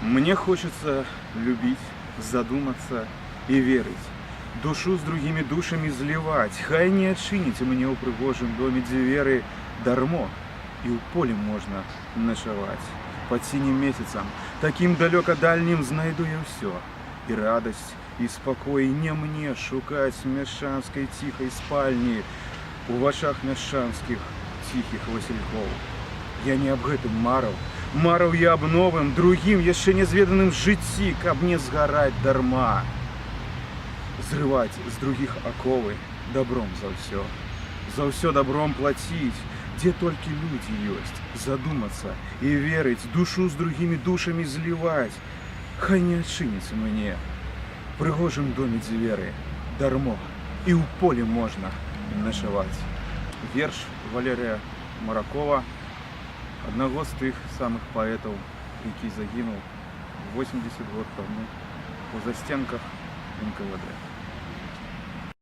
Мне хочется любить, задуматься и верить, душу с другими душами зливать. Хай не отчините мне у пригожим доме дзверы дармо, и у полі можна ночевать. Под синим месяцем, таким далеко дальним, знайду я все. И радость, и спокой не мне шукать в мяшанской тихой спальни, у вашах мяшанских тихих васильков. Я не об гэтым мараў я аб новым, другім, яшчэ нязведаным жыцці, каб не згараць дарма. Зрываць з других оковы добром за ўсё добром платіць, где только люди есть, задуматься и верить, душу с другими душами зливать. Хай не отчинится мне в пригожим доме дзверы дармо, и у полі можно ночевать. Верш Валерия Маракова, одного з тих самих поэтов, який загинув 80 років тому у застенках НКВД.